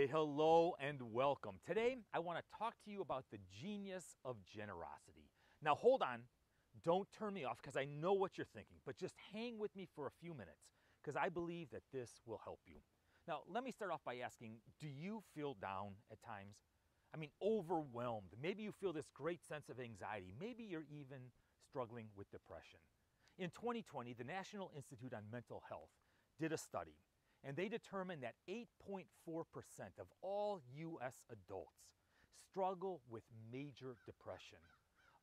Hey, hello and welcome. Today, I want to talk to you about the genius of generosity. Now, hold on. Don't turn me off because I know what you're thinking, but just hang with me for a few minutes because I believe that this will help you. Now, let me start off by asking, do you feel down at times? I mean, overwhelmed. Maybe you feel this great sense of anxiety. Maybe you're even struggling with depression. In 2020, the National Institute on Mental Health did a study, and they determined that 8.4% of all US adults struggle with major depression.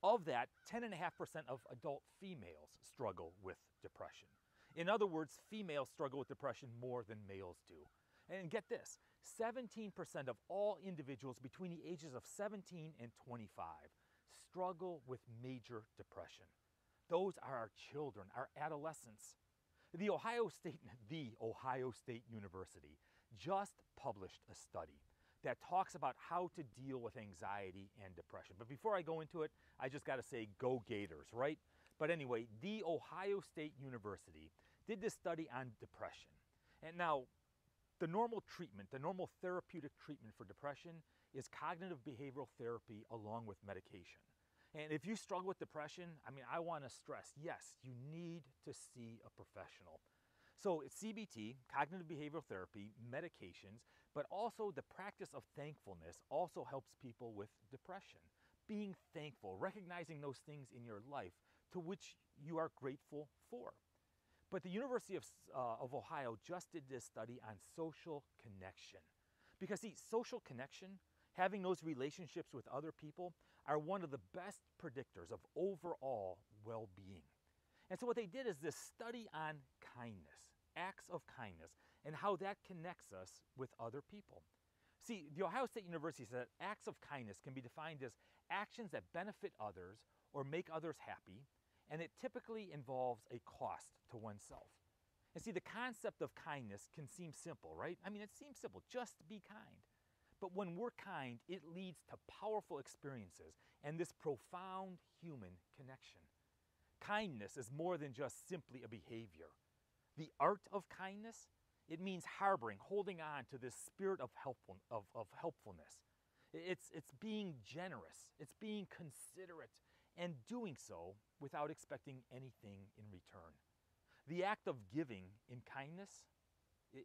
Of that, 10.5% of adult females struggle with depression. In other words, females struggle with depression more than males do. And get this, 17% of all individuals between the ages of 17 and 25 struggle with major depression. Those are our children, our adolescents. The Ohio State University just published a study that talks about how to deal with anxiety and depression. But before I go into it, I just got to say, go Gators, right? But anyway, the Ohio State University did this study on depression. And now, the normal treatment, the normal therapeutic treatment for depression is cognitive behavioral therapy along with medication. And if you struggle with depression, I want to stress, yes, you need to see a professional. So it's CBT, cognitive behavioral therapy, medications, but also the practice of thankfulness also helps people with depression. Being thankful, recognizing those things in your life to which you are grateful for. But the University of Ohio just did this study on social connection. Because see, social connection, having those relationships with other people, are one of the best predictors of overall well-being. And so what they did is this study on kindness, acts of kindness, and how that connects us with other people. See, the Ohio State University said that acts of kindness can be defined as actions that benefit others or make others happy, and it typically involves a cost to oneself. And see, the concept of kindness can seem simple, right? It seems simple, just be kind. But when we're kind, it leads to powerful experiences and this profound human connection. Kindness is more than just simply a behavior. The art of kindness, it means harboring, holding on to this spirit of helpfulness. It's being generous, it's being considerate, and doing so without expecting anything in return. The act of giving in kindness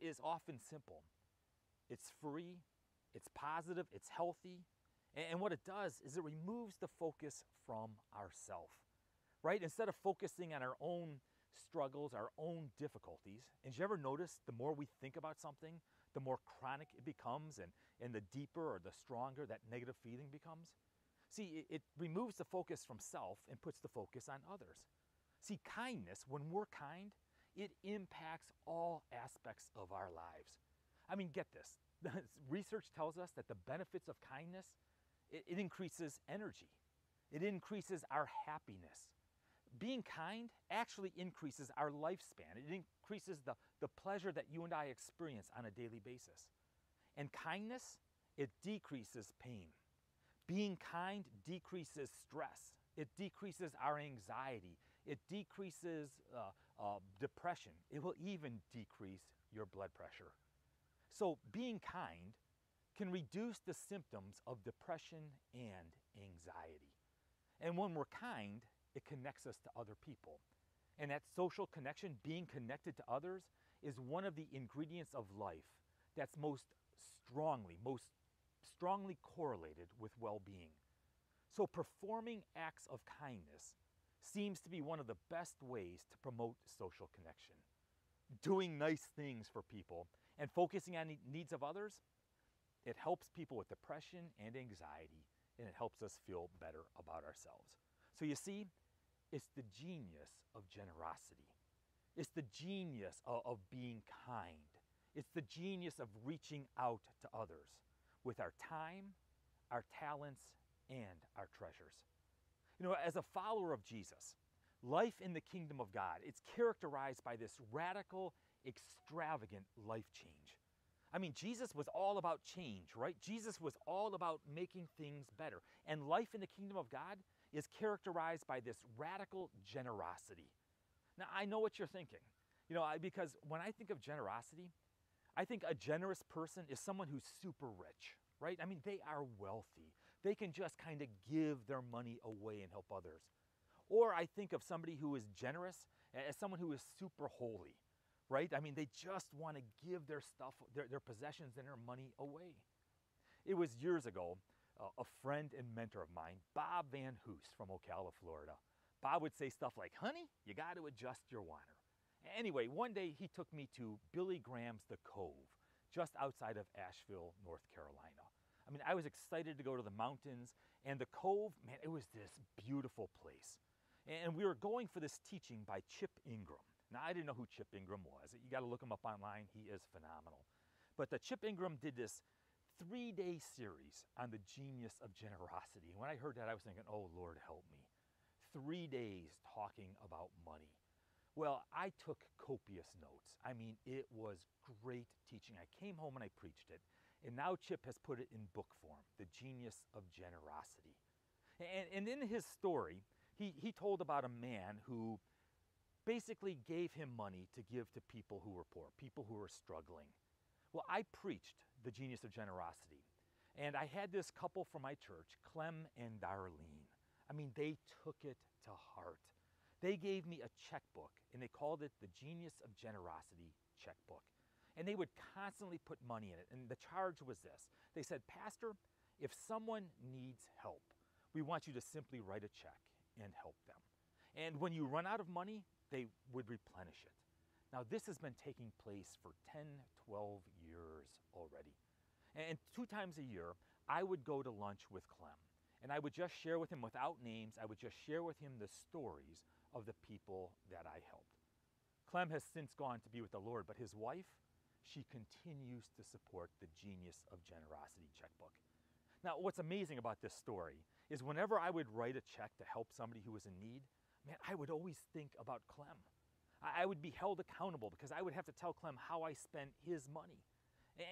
is often simple. It's free, it's positive, it's healthy, and what it does is it removes the focus from ourself, right? Instead of focusing on our own struggles, our own difficulties, and did you ever notice the more we think about something, the more chronic it becomes and the deeper or the stronger that negative feeling becomes? See, it removes the focus from self and puts the focus on others. See, kindness, when we're kind, it impacts all aspects of our lives. Get this. Research tells us that the benefits of kindness, it increases energy. It increases our happiness. Being kind actually increases our lifespan. It increases the pleasure that you and I experience on a daily basis. And kindness, it decreases pain. Being kind decreases stress. It decreases our anxiety. It decreases depression. It will even decrease your blood pressure. So being kind can reduce the symptoms of depression and anxiety. And when we're kind, it connects us to other people. And that social connection, being connected to others, is one of the ingredients of life that's most strongly correlated with well-being. So performing acts of kindness seems to be one of the best ways to promote social connection. Doing nice things for people and focusing on the needs of others, it helps people with depression and anxiety, and it helps us feel better about ourselves. So you see, it's the genius of generosity. It's the genius of being kind. It's the genius of reaching out to others with our time, our talents, and our treasures. As a follower of Jesus, life in the kingdom of God, it's characterized by this radical, extravagant life change. Jesus was all about change, right? Jesus was all about making things better. And life in the kingdom of God is characterized by this radical generosity. Now, I know what you're thinking. Because when I think of generosity, I think a generous person is someone who's super rich, right? I mean, they are wealthy. They can just kind of give their money away and help others. Or I think of somebody who is generous as someone who is super holy, right? I mean, they just want to give their stuff, their possessions and their money away. It was years ago, a friend and mentor of mine, Bob Van Hoos from Ocala, Florida. Bob would say stuff like, honey, you got to adjust your water. Anyway, one day he took me to Billy Graham's The Cove, just outside of Asheville, North Carolina. I mean, I was excited to go to the mountains, and the Cove, man, it was this beautiful place. And we were going for this teaching by Chip Ingram. Now, I didn't know who Chip Ingram was. You got to look him up online. He is phenomenal. But the Chip Ingram did this 3-day series on the genius of generosity. And when I heard that, I was thinking, oh, Lord, help me. 3 days talking about money. Well, I took copious notes. I mean, it was great teaching. I came home and I preached it. And now Chip has put it in book form, The Genius of Generosity. And in his story, he told about a man who basically gave him money to give to people who were poor, people who were struggling. Well, I preached The Genius of Generosity. And I had this couple from my church, Clem and Darlene. I mean, they took it to heart. They gave me a checkbook, and they called it the Genius of Generosity checkbook. And they would constantly put money in it. And the charge was this. They said, Pastor, if someone needs help, we want you to simply write a check and help them. And when you run out of money, they would replenish it. Now, this has been taking place for 10, 12 years already. And 2 times a year, I would go to lunch with Clem. And I would just share with him, without names, I would just share with him the stories of the people that I helped. Clem has since gone to be with the Lord, but his wife, she continues to support the Genius of Generosity checkbook. Now, what's amazing about this story is whenever I would write a check to help somebody who was in need, man, I would always think about Clem. I would be held accountable because I would have to tell Clem how I spent his money.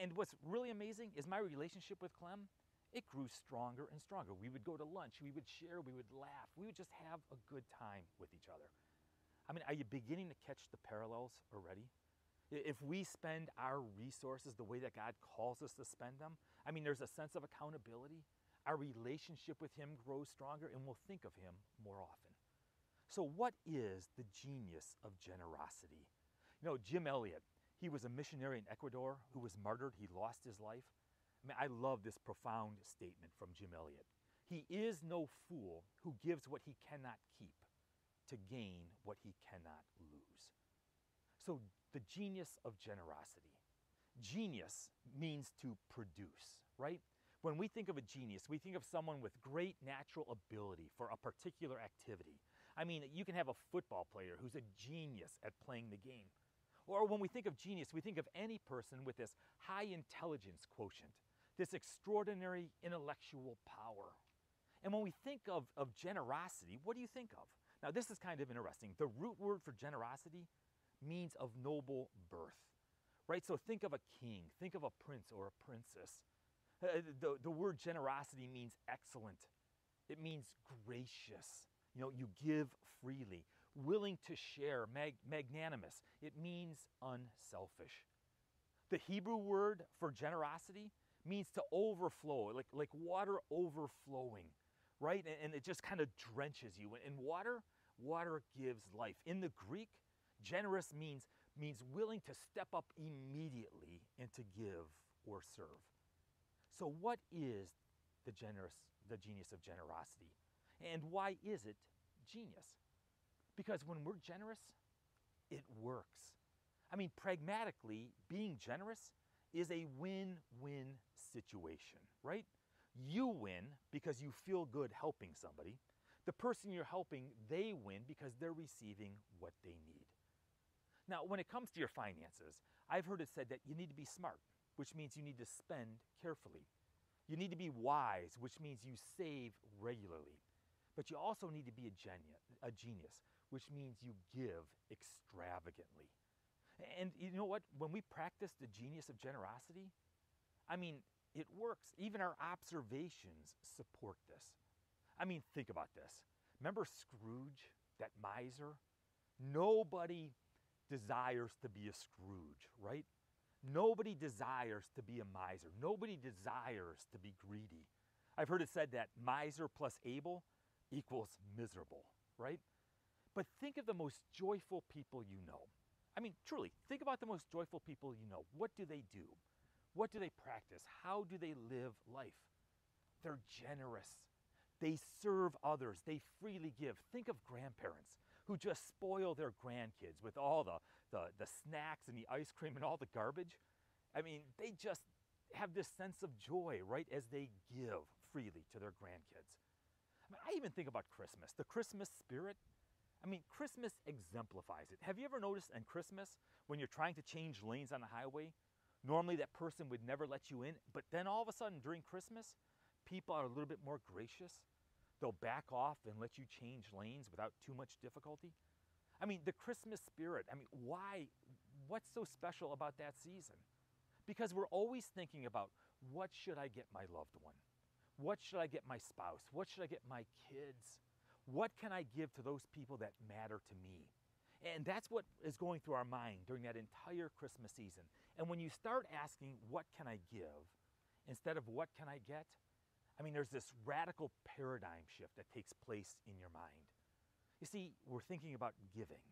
And what's really amazing is my relationship with Clem, it grew stronger and stronger. We would go to lunch, we would share, we would laugh, we would just have a good time with each other. I mean, are you beginning to catch the parallels already? If we spend our resources the way that God calls us to spend them, I mean, there's a sense of accountability. Our relationship with Him grows stronger, and we'll think of Him more often. So what is the genius of generosity? You know, Jim Elliot, he was a missionary in Ecuador who was martyred. He lost his life. I mean, I love this profound statement from Jim Elliot. He is no fool who gives what he cannot keep to gain what he cannot lose. So the genius of generosity. Genius means to produce, right? When we think of a genius, we think of someone with great natural ability for a particular activity. I mean, you can have a football player who's a genius at playing the game. Or when we think of genius, we think of any person with this high intelligence quotient, this extraordinary intellectual power. And when we think of generosity, what do you think of? Now, this is kind of interesting. The root word for generosity means of noble birth, right? So think of a king, think of a prince or a princess. The word generosity means excellent. It means gracious. You know, you give freely, willing to share, magnanimous. It means unselfish. The Hebrew word for generosity means to overflow, like water overflowing, right? And it just kind of drenches you. And water gives life. In the Greek, generous means willing to step up immediately and to give or serve. So what is the genius of generosity? And why is it genius? Because when we're generous, it works. I mean, pragmatically, being generous is a win-win situation, right? You win because you feel good helping somebody. The person you're helping, they win because they're receiving what they need. Now, when it comes to your finances, I've heard it said that you need to be smart, which means you need to spend carefully. You need to be wise, which means you save regularly. But you also need to be a genius, which means you give extravagantly. And you know what? When we practice the genius of generosity, I mean, it works. Even our observations support this. I mean, think about this. Remember Scrooge, that miser? Nobody desires to be a Scrooge, right? Nobody desires to be a miser. Nobody desires to be greedy. I've heard it said that miser plus able equals miserable, right? But think of the most joyful people you know. I mean, truly, think about the most joyful people you know. What do they do? What do they practice? How do they live life? They're generous. They serve others. They freely give. Think of grandparents who just spoil their grandkids with all the snacks and the ice cream and all the garbage. I mean, they just have this sense of joy, right, as they give freely to their grandkids. I mean, I even think about Christmas, the Christmas spirit. I mean, Christmas exemplifies it. Have you ever noticed in Christmas when you're trying to change lanes on the highway, normally that person would never let you in, but then all of a sudden during Christmas, people are a little bit more gracious. They'll back off and let you change lanes without too much difficulty. I mean, the Christmas spirit, I mean, why? What's so special about that season? Because we're always thinking about, what should I get my loved one? What should I get my spouse? What should I get my kids? What can I give to those people that matter to me? And that's what is going through our mind during that entire Christmas season. And when you start asking, what can I give, instead of what can I get, I mean, there's this radical paradigm shift that takes place in your mind. You see, we're thinking about giving,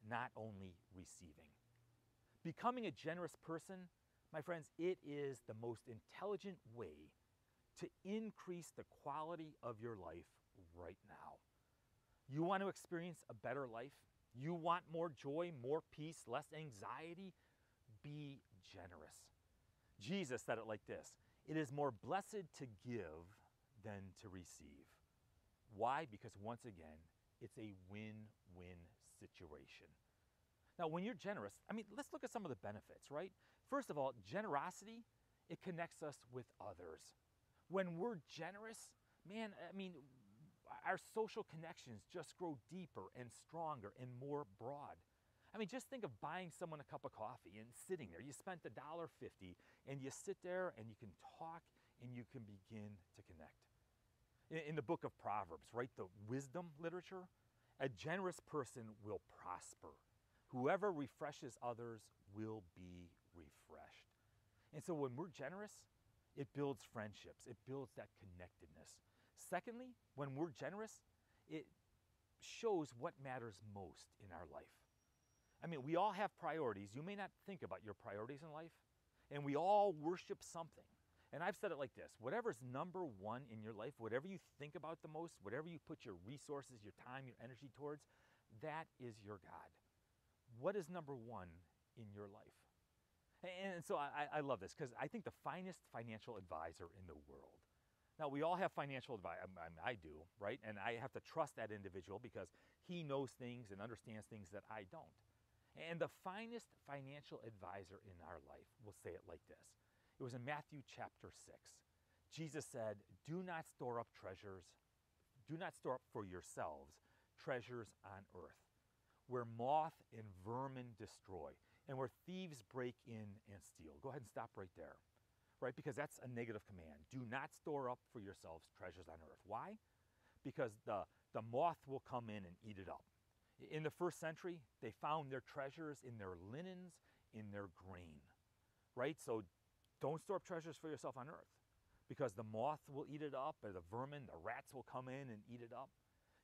not only receiving. Becoming a generous person, my friends, it is the most intelligent way to increase the quality of your life right now. You want to experience a better life? You want more joy, more peace, less anxiety? Be generous. Jesus said it like this: it is more blessed to give than to receive. Why? Because once again, it's a win-win situation. Now, when you're generous, I mean, let's look at some of the benefits, right? First of all, generosity, it connects us with others. When we're generous, man, I mean, our social connections just grow deeper and stronger and more broad. I mean, just think of buying someone a cup of coffee and sitting there. You spent $1.50 and you sit there and you can talk and you can begin to connect. In the book of Proverbs, right, the wisdom literature, a generous person will prosper. Whoever refreshes others will be refreshed. And so when we're generous, it builds friendships. It builds that connectedness. Secondly, when we're generous, it shows what matters most in our life. I mean, we all have priorities. You may not think about your priorities in life, and we all worship something. And I've said it like this: whatever's number one in your life, whatever you think about the most, whatever you put your resources, your time, your energy towards, that is your God. What is number one in your life? And so I love this, because I think the finest financial advisor in the world. Now, we all have financial advice. I do, right? And I have to trust that individual because he knows things and understands things that I don't. And the finest financial advisor in our life will say it like this. It was in Matthew chapter 6. Jesus said, do not store up for yourselves treasures on earth, where moth and vermin destroy, and where thieves break in and steal. Go ahead and stop right there, right? Because that's a negative command. Do not store up for yourselves treasures on earth. Why? Because the moth will come in and eat it up. In the first century, they found their treasures in their linens, in their grain, right? So don't store up treasures for yourself on earth, because the moth will eat it up, or the vermin, the rats will come in and eat it up.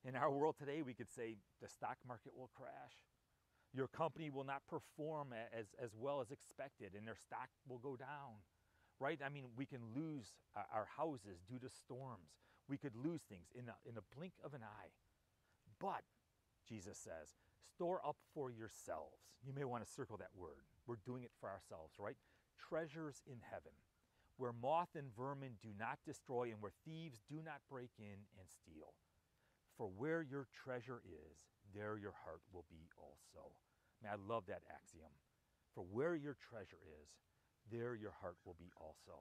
In our world today, we could say the stock market will crash. Your company will not perform as well as expected, and their stock will go down, right? I mean, we can lose our houses due to storms. We could lose things in a blink of an eye. But Jesus says, store up for yourselves. You may want to circle that word. We're doing it for ourselves, right? Treasures in heaven, where moth and vermin do not destroy and where thieves do not break in and steal. For where your treasure is, there your heart will be also. Man, I love that axiom. For where your treasure is, there your heart will be also.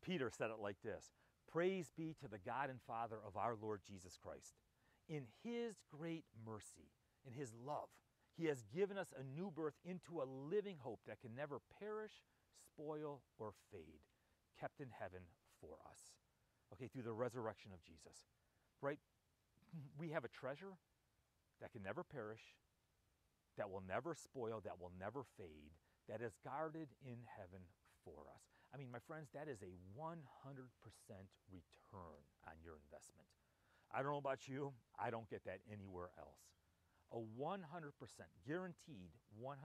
Peter said it like this: praise be to the God and Father of our Lord Jesus Christ. In his great mercy, in his love, he has given us a new birth into a living hope that can never perish, spoil, or fade, kept in heaven for us. Okay, through the resurrection of Jesus, right? We have a treasure that can never perish, that will never spoil, that will never fade, that is guarded in heaven for us. I mean, my friends, that is a 100% return on your investment. I don't know about you, I don't get that anywhere else. A 100% guaranteed 100%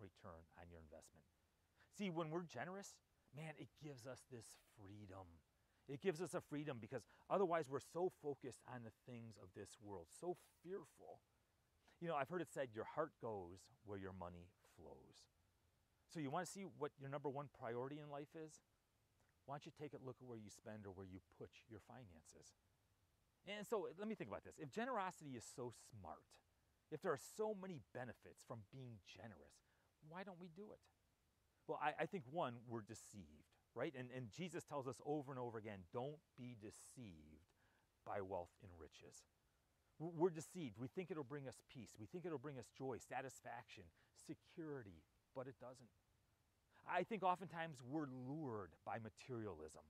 return on your investment. See, when we're generous, man, it gives us this freedom. It gives us a freedom because otherwise we're so focused on the things of this world, so fearful. You know, I've heard it said, your heart goes where your money flows. So you want to see what your number one priority in life is? Why don't you take a look at where you spend or where you put your finances? And so let me think about this. If generosity is so smart, if there are so many benefits from being generous, why don't we do it? Well, I think one, we're deceived, right? And Jesus tells us over and over again, don't be deceived by wealth and riches. We're deceived. We think it'll bring us peace. We think it'll bring us joy, satisfaction, security, but it doesn't. I think oftentimes we're lured by materialism.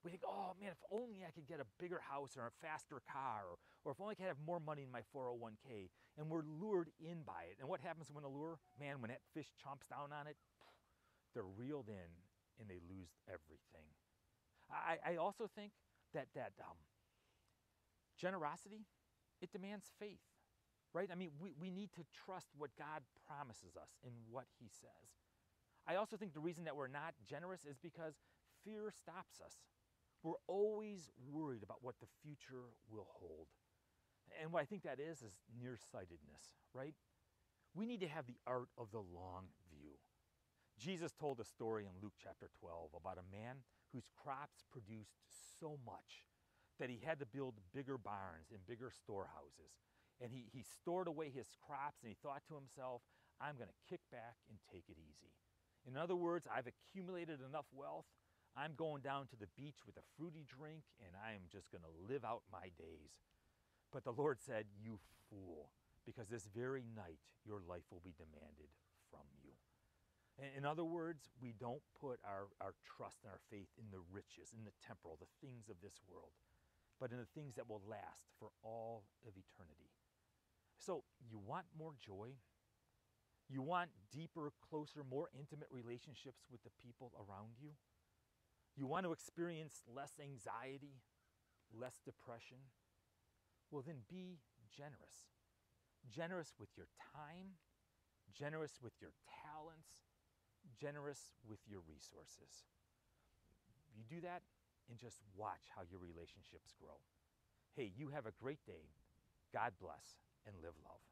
We think, oh man, if only I could get a bigger house or a faster car, or if only I could have more money in my 401k, and we're lured in by it. And what happens when a lure? Man, when that fish chomps down on it, they're reeled in and they lose everything. I also think that generosity, it demands faith, right? I mean, we need to trust what God promises us and what he says. I also think the reason that we're not generous is because fear stops us. We're always worried about what the future will hold. And what I think that is nearsightedness, right? We need to have the art of the long view. Jesus told a story in Luke chapter 12 about a man whose crops produced so much that he had to build bigger barns and bigger storehouses. And he stored away his crops and he thought to himself, I'm going to kick back and take it easy. In other words, I've accumulated enough wealth. I'm going down to the beach with a fruity drink and I am just going to live out my days. But the Lord said, you fool, because this very night your life will be demanded from you. In other words, we don't put our trust and our faith in the riches, in the temporal, the things of this world, but in the things that will last for all of eternity. So you want more joy? You want deeper, closer, more intimate relationships with the people around you? You want to experience less anxiety, less depression? Well, then be generous. Generous with your time, generous with your talents, generous with your resources. You do that and just watch how your relationships grow. Hey, you have a great day. God bless and live love.